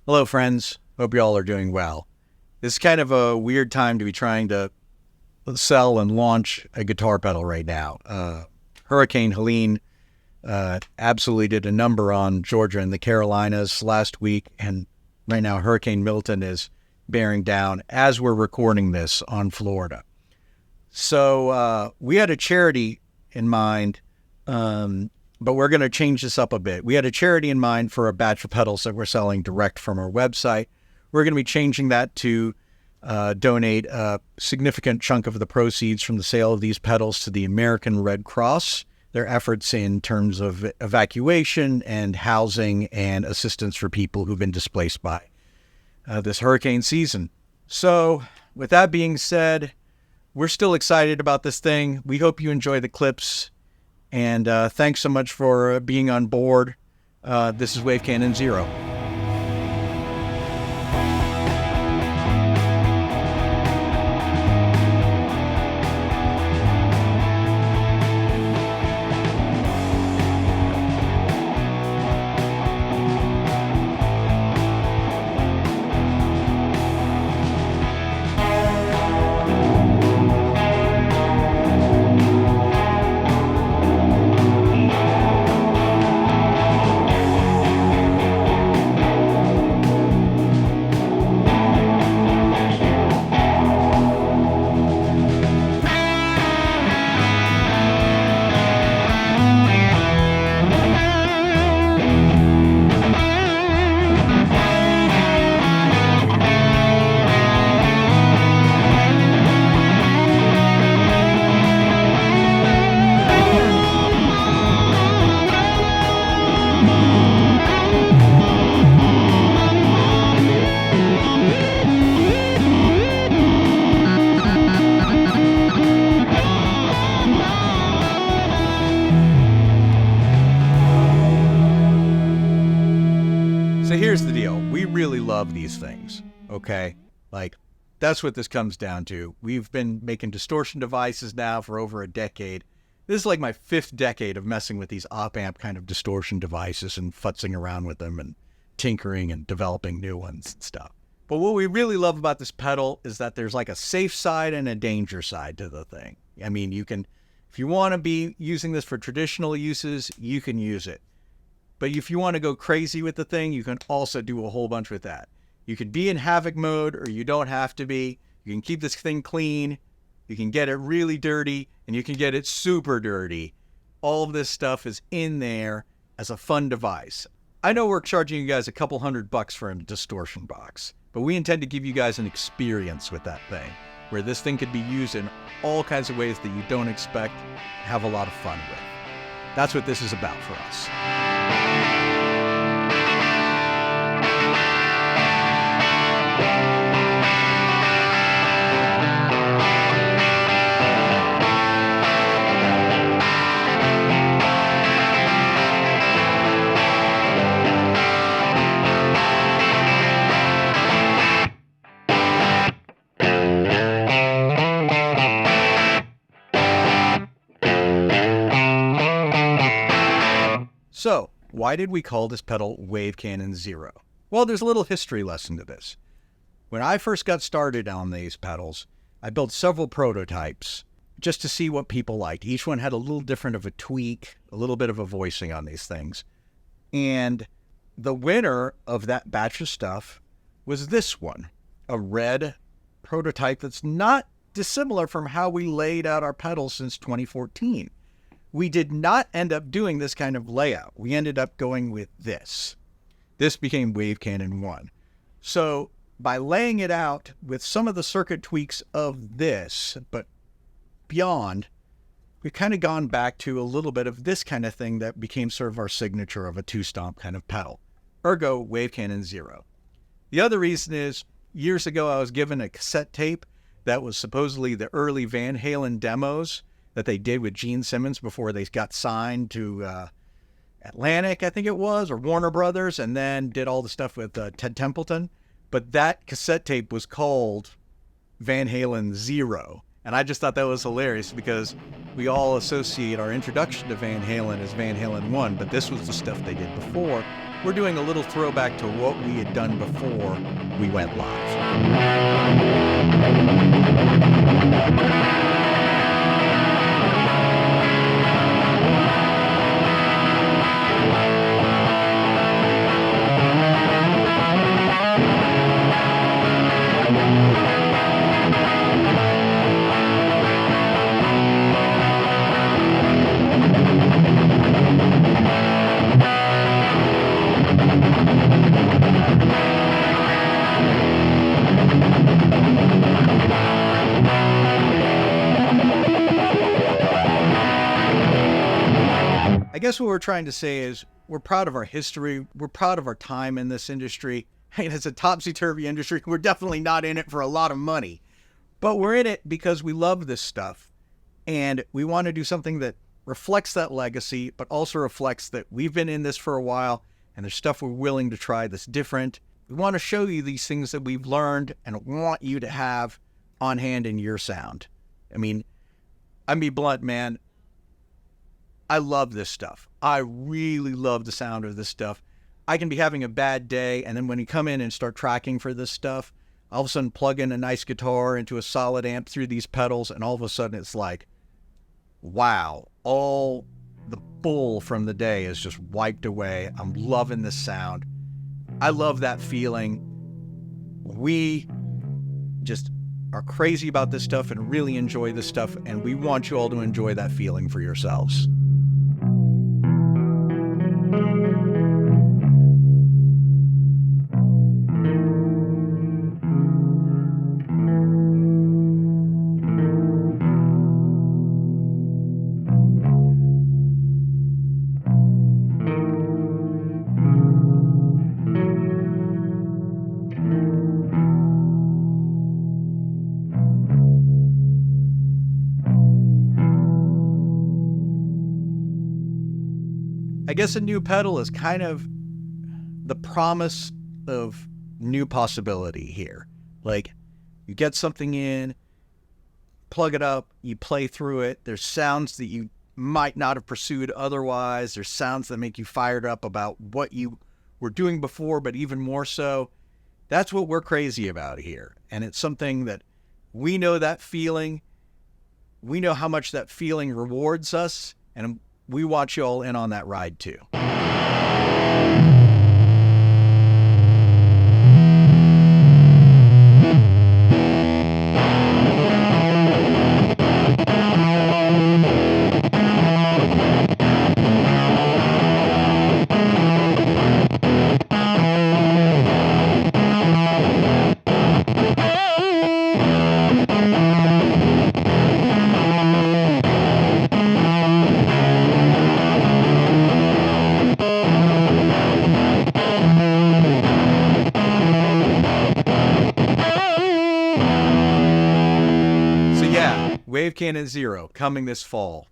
Hello, friends. Hope you all are doing well. This is kind of a weird time to be trying to sell and launch a guitar pedal right now. Hurricane Helene absolutely did a number on Georgia and the Carolinas last week, and right now Hurricane Milton is bearing down as we're recording this on Florida. So we had a charity in mind, but we're going to change this up a bit. We had a charity in mind for a batch of pedals that we're selling direct from our website. We're going to be changing that to donate a significant chunk of the proceeds from the sale of these pedals to the American Red Cross, their efforts in terms of evacuation and housing and assistance for people who've been displaced by this hurricane season. So with that being said, we're still excited about this thing. We hope you enjoy the clips. And thanks so much for being on board. This is Wave Cannon Zero. So here's the deal. We really love these things, okay? Like, that's what this comes down to. We've been making distortion devices now for over a decade. This is like my 5th decade of messing with these op-amp kind of distortion devices and futzing around with them and tinkering and developing new ones and stuff. But what we really love about this pedal is that there's like a safe side and a danger side to the thing. I mean, you can, if you want to be using this for traditional uses, you can use it. But if you want to go crazy with the thing, you can also do a whole bunch with that. You can be in havoc mode, or you don't have to be. You can keep this thing clean. You can get it really dirty, and you can get it super dirty. All of this stuff is in there as a fun device. I know we're charging you guys a couple $100 for a distortion box, but we intend to give you guys an experience with that thing, where this thing could be used in all kinds of ways that you don't expect, have a lot of fun with. That's what this is about for us. So, why did we call this pedal Wave Cannon Zero? Well, there's a little history lesson to this. When I first got started on these pedals, I built several prototypes just to see what people liked. Each one had a little different of a tweak, a little bit of a voicing on these things. And the winner of that batch of stuff was this one, a red prototype that's not dissimilar from how we laid out our pedals since 2014. We did not end up doing this kind of layout. We ended up going with this. This became Wave Cannon 1. So by laying it out with some of the circuit tweaks of this, but beyond, we've kind of gone back to a little bit of this kind of thing that became sort of our signature of a two-stomp kind of pedal. Ergo, Wave Cannon Zero. The other reason is, years ago I was given a cassette tape that was supposedly the early Van Halen demos that they did with Gene Simmons before they got signed to Atlantic, I think it was, or Warner Brothers, and then did all the stuff with Ted Templeton. But that cassette tape was called Van Halen Zero. And I just thought that was hilarious because we all associate our introduction to Van Halen as Van Halen 1, but this was the stuff they did before. we're doing a little throwback to what we had done before we went live. I guess what we're trying to say is we're proud of our history. We're proud of our time in this industry. And it's a topsy-turvy industry. We're definitely not in it for a lot of money, but we're in it because we love this stuff. And we want to do something that reflects that legacy, but also reflects that we've been in this for a while and there's stuff we're willing to try that's different. We want to show you these things that we've learned and want you to have on hand in your sound. I mean, I'll be blunt, man. I love this stuff. I really love the sound of this stuff. I can be having a bad day, and then when you come in and start tracking for this stuff, all of a sudden plug in a nice guitar into a solid amp through these pedals, and all of a sudden it's like, wow, all the bull from the day is just wiped away. I'm loving this sound. I love that feeling. We just are crazy about this stuff and really enjoy this stuff, and we want you all to enjoy that feeling for yourselves. I guess a new pedal is kind of the promise of new possibility here. Like, you get something in, plug it up, you play through it. There's sounds that you might not have pursued otherwise. There's sounds that make you fired up about what you were doing before, but even more so. That's what we're crazy about here. And it's something that we know that feeling. We know how much that feeling rewards us, and we want you all in on that ride too. Wave Cannon Zero coming this fall.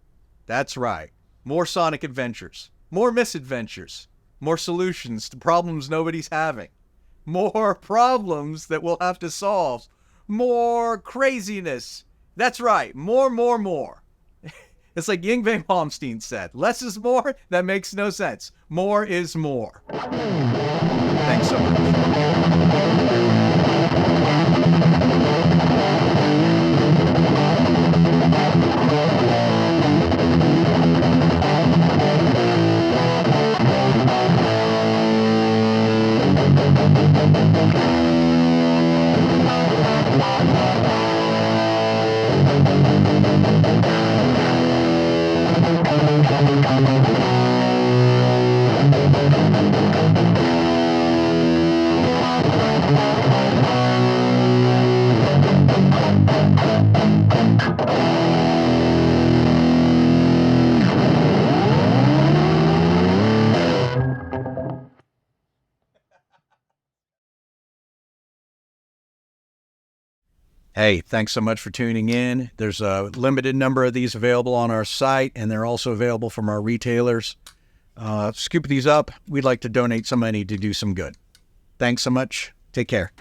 That's right. More sonic adventures, more misadventures, more solutions to problems nobody's having, more problems that we'll have to solve, more craziness. That's right. More. It's like Yngwie Malmsteen said, less is more. That makes no sense. More is more. Thanks so much. Hey, thanks so much for tuning in. There's a limited number of these available on our site, and they're also available from our retailers. Scoop these up. We'd like to donate some money to do some good. Thanks so much. Take care.